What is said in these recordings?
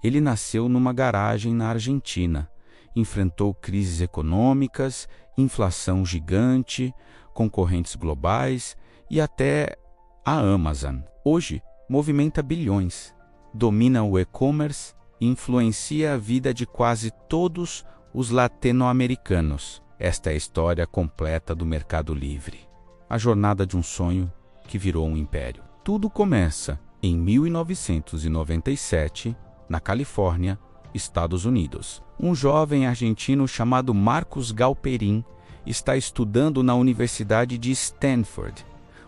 Ele nasceu numa garagem na Argentina, enfrentou crises econômicas, inflação gigante, concorrentes globais e até a Amazon. Hoje, movimenta bilhões, domina o e-commerce e influencia a vida de quase todos os latino-americanos. Esta é a história completa do Mercado Livre. A jornada de um sonho que virou um império. Tudo começa em 1997, na Califórnia, Estados Unidos. Um jovem argentino chamado Marcos Galperin está estudando na Universidade de Stanford,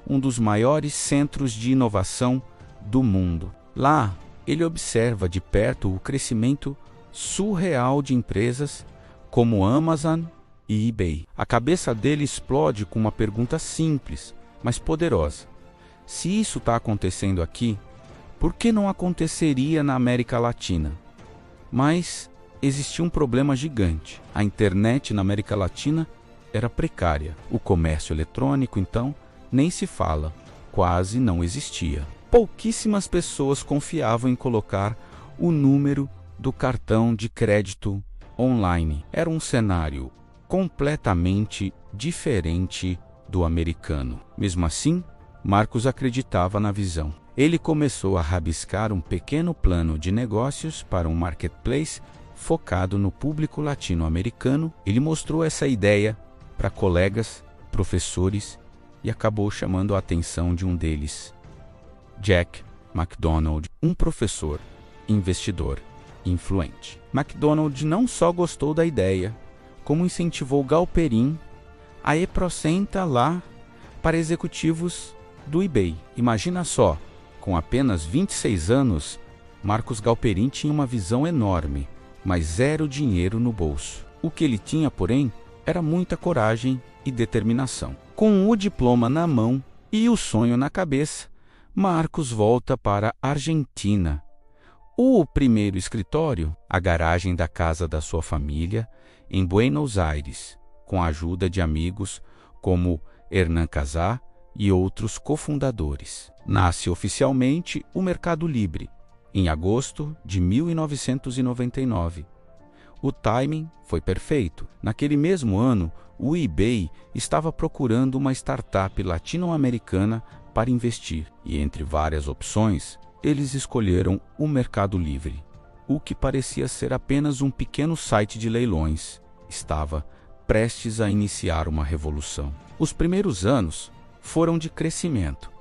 um dos maiores centros de inovação do mundo. Lá, ele observa de perto o crescimento surreal de empresas como Amazon e eBay. A cabeça dele explode com uma pergunta simples, mas poderosa. Se isso está acontecendo aqui, por que não aconteceria na América Latina? Mas existia um problema gigante. A internet na América Latina era precária. O comércio eletrônico, então, nem se fala, quase não existia. Pouquíssimas pessoas confiavam em colocar o número do cartão de crédito online. Era um cenário completamente diferente do americano. Mesmo assim, Marcos acreditava na visão. Ele começou a rabiscar um pequeno plano de negócios para um marketplace focado no público latino-americano. Ele mostrou essa ideia para colegas, professores e acabou chamando a atenção de um deles, Jack McDonald, um professor, investidor influente. McDonald não só gostou da ideia, como incentivou Galperin a ir lá para executivos do eBay. Imagina só, com apenas 26 anos, Marcos Galperin tinha uma visão enorme, mas zero dinheiro no bolso. O que ele tinha, porém, era muita coragem e determinação. Com o diploma na mão e o sonho na cabeça, Marcos volta para a Argentina. O primeiro escritório, a garagem da casa da sua família, em Buenos Aires, com a ajuda de amigos como Hernán Casá e outros cofundadores. Nasce oficialmente o Mercado Livre, em agosto de 1999. O timing foi perfeito. Naquele mesmo ano, o eBay estava procurando uma startup latino-americana para investir, e entre várias opções, eles escolheram o Mercado Livre. O que parecia ser apenas um pequeno site de leilões estava prestes a iniciar uma revolução. Os primeiros anos foram de crescimento,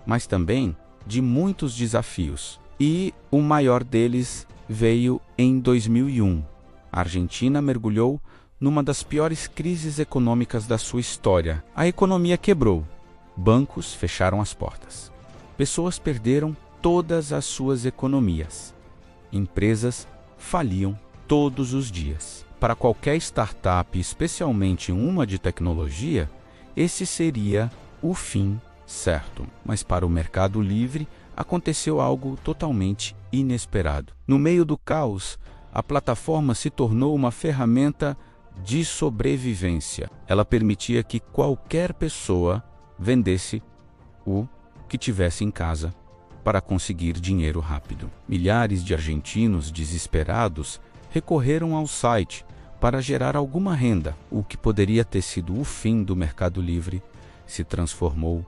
mas também de muitos desafios, e o maior deles veio em 2001. A Argentina mergulhou numa das piores crises econômicas da sua história. A economia quebrou, bancos fecharam as portas, pessoas perderam todas as suas economias, empresas faliam todos os dias. Para qualquer startup, especialmente uma de tecnologia, esse seria o fim certo. Mas para o Mercado Livre aconteceu algo totalmente inesperado. No meio do caos, a plataforma se tornou uma ferramenta de sobrevivência. Ela permitia que qualquer pessoa vendesse o que tivesse em casa para conseguir dinheiro rápido. Milhares de argentinos desesperados recorreram ao site para gerar alguma renda. O que poderia ter sido o fim do Mercado Livre se transformou,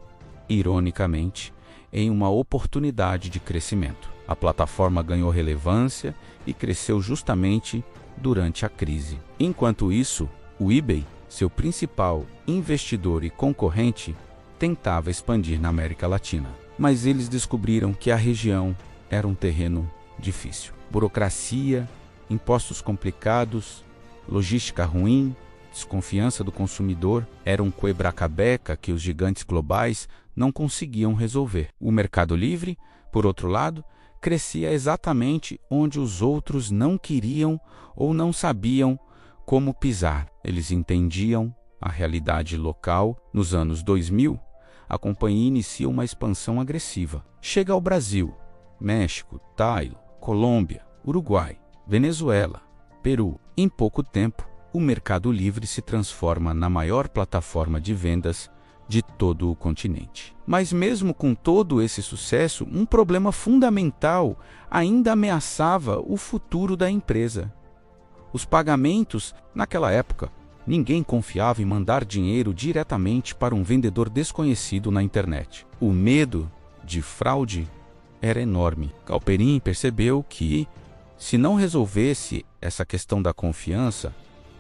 ironicamente, em uma oportunidade de crescimento. A plataforma ganhou relevância e cresceu justamente durante a crise. Enquanto isso, o eBay, seu principal investidor e concorrente, tentava expandir na América Latina. Mas eles descobriram que a região era um terreno difícil. Burocracia, impostos complicados, logística ruim, desconfiança do consumidor era um quebra-cabeça que os gigantes globais não conseguiam resolver. O Mercado Livre, por outro lado, crescia exatamente onde os outros não queriam ou não sabiam como pisar. Eles entendiam a realidade local. Nos anos 2000, a companhia inicia uma expansão agressiva. Chega ao Brasil, México, Tailo, Colômbia, Uruguai, Venezuela, Peru. Em pouco tempo, o Mercado Livre se transforma na maior plataforma de vendas de todo o continente. Mas mesmo com todo esse sucesso, um problema fundamental ainda ameaçava o futuro da empresa. Os pagamentos, naquela época, ninguém confiava em mandar dinheiro diretamente para um vendedor desconhecido na internet. O medo de fraude era enorme. Galperin percebeu que, se não resolvesse essa questão da confiança,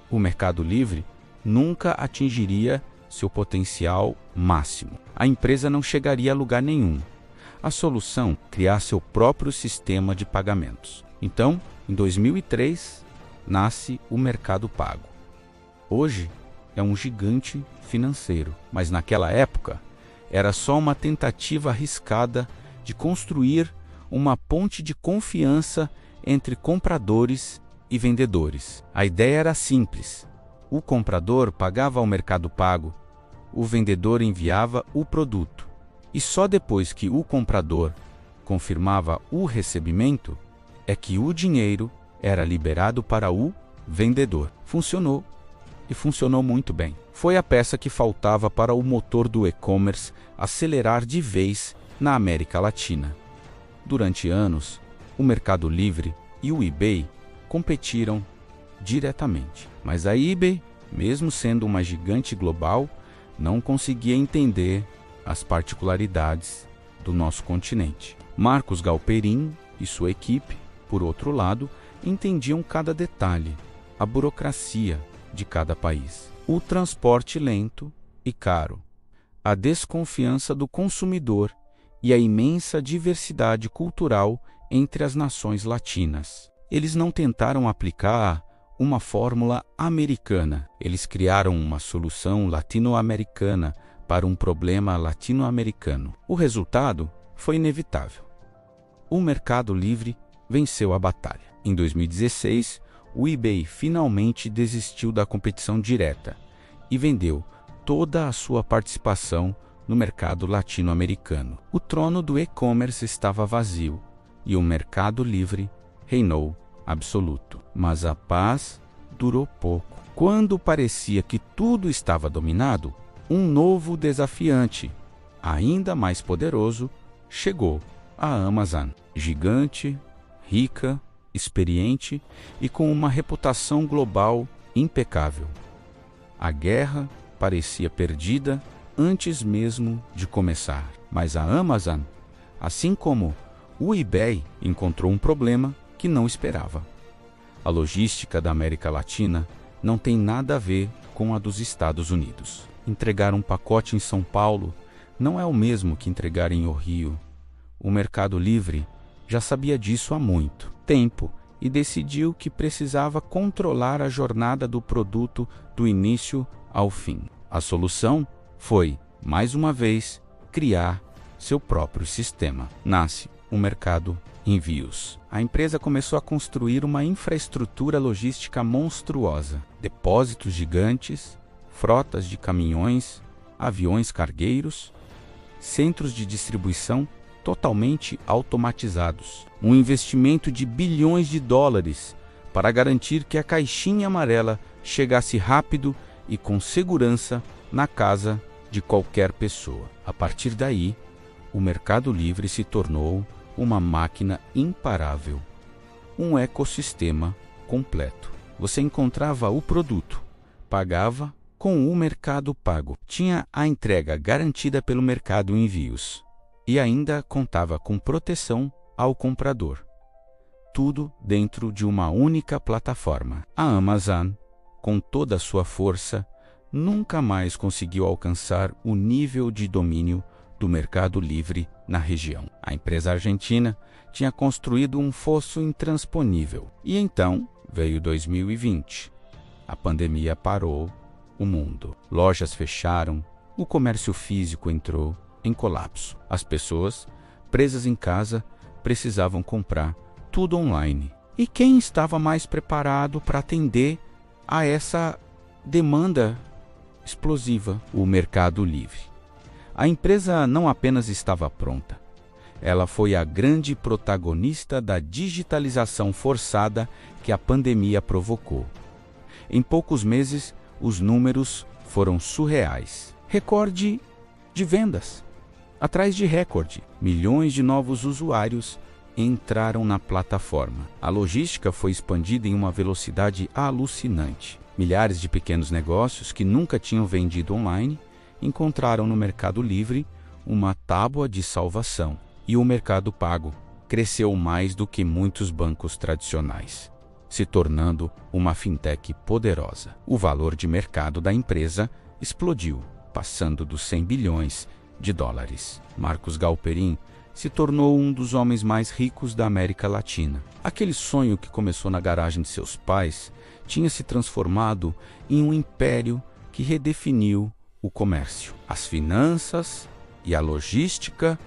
o Mercado Livre nunca atingiria seu potencial máximo. A empresa não chegaria a lugar nenhum. A solução, criar seu próprio sistema de pagamentos. Então, em 2003, nasce o Mercado Pago. Hoje é um gigante financeiro, mas naquela época era só uma tentativa arriscada de construir uma ponte de confiança entre compradores e vendedores. A ideia era simples. O comprador pagava ao Mercado Pago, o vendedor enviava o produto, e só depois que o comprador confirmava o recebimento é que o dinheiro era liberado para o vendedor. Funcionou, e funcionou muito bem. Foi a peça que faltava para o motor do e-commerce acelerar de vez na América Latina. Durante anos, o Mercado Livre e o eBay competiram diretamente. Mas a eBay, mesmo sendo uma gigante global, não conseguia entender as particularidades do nosso continente. Marcos Galperin e sua equipe, por outro lado, entendiam cada detalhe, a burocracia de cada país, o transporte lento e caro, a desconfiança do consumidor e a imensa diversidade cultural entre as nações latinas. Eles não tentaram aplicar uma fórmula americana. Eles criaram uma solução latino-americana para um problema latino-americano. O resultado foi inevitável. O Mercado Livre venceu a batalha. Em 2016, o eBay finalmente desistiu da competição direta e vendeu toda a sua participação no mercado latino-americano. O trono do e-commerce estava vazio e o Mercado Livre reinou absoluto. Mas a paz durou pouco. Quando parecia que tudo estava dominado, um novo desafiante, ainda mais poderoso, chegou: a Amazon. Gigante, rica, experiente e com uma reputação global impecável. A guerra parecia perdida antes mesmo de começar. Mas a Amazon, assim como o eBay, encontrou um problema que não esperava. A logística da América Latina não tem nada a ver com a dos Estados Unidos. Entregar um pacote em São Paulo não é o mesmo que entregar em Rio. O Mercado Livre já sabia disso há muito tempo e decidiu que precisava controlar a jornada do produto do início ao fim. A solução foi, mais uma vez, criar seu próprio sistema. Nasce o Mercado Envios. A empresa começou a construir uma infraestrutura logística monstruosa, depósitos gigantes, frotas de caminhões, aviões cargueiros, centros de distribuição totalmente automatizados. Um investimento de bilhões de dólares para garantir que a caixinha amarela chegasse rápido e com segurança na casa de qualquer pessoa. A partir daí, o Mercado Livre se tornou uma máquina imparável, um ecossistema completo. Você encontrava o produto, pagava com o Mercado Pago, tinha a entrega garantida pelo Mercado Envios e ainda contava com proteção ao comprador. Tudo dentro de uma única plataforma. A Amazon, com toda a sua força, nunca mais conseguiu alcançar o nível de domínio do Mercado Livre na região. A empresa argentina tinha construído um fosso intransponível. E então veio 2020. A pandemia parou o mundo. Lojas fecharam, o comércio físico entrou em colapso. As pessoas, presas em casa, precisavam comprar tudo online. E quem estava mais preparado para atender a essa demanda explosiva? O Mercado Livre. A empresa não apenas estava pronta, ela foi a grande protagonista da digitalização forçada que a pandemia provocou. Em poucos meses, os números foram surreais. Recorde de vendas. Atrás de recorde, milhões de novos usuários entraram na plataforma. A logística foi expandida em uma velocidade alucinante. Milhares de pequenos negócios que nunca tinham vendido online encontraram no Mercado Livre uma tábua de salvação. E o Mercado Pago cresceu mais do que muitos bancos tradicionais, se tornando uma fintech poderosa. O valor de mercado da empresa explodiu, passando dos 100 bilhões de dólares. Marcos Galperin se tornou um dos homens mais ricos da América Latina. Aquele sonho que começou na garagem de seus pais tinha se transformado em um império que redefiniu o comércio, as finanças e a logística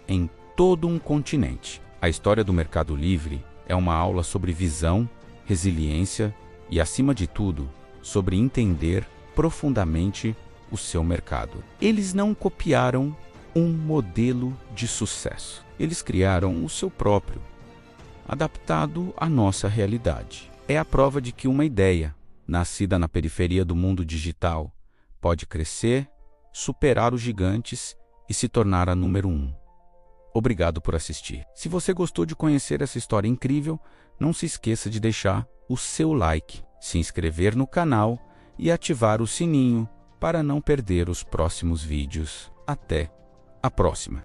em todo um continente. A história do Mercado Livre é uma aula sobre visão, resiliência e, acima de tudo, sobre entender profundamente o seu mercado. Eles não copiaram um modelo de sucesso. Eles criaram o seu próprio, adaptado à nossa realidade. É a prova de que uma ideia, nascida na periferia do mundo digital, pode crescer, superar os gigantes e se tornar a número 1. Obrigado por assistir. Se você gostou de conhecer essa história incrível, não se esqueça de deixar o seu like, se inscrever no canal e ativar o sininho para não perder os próximos vídeos. Até a próxima!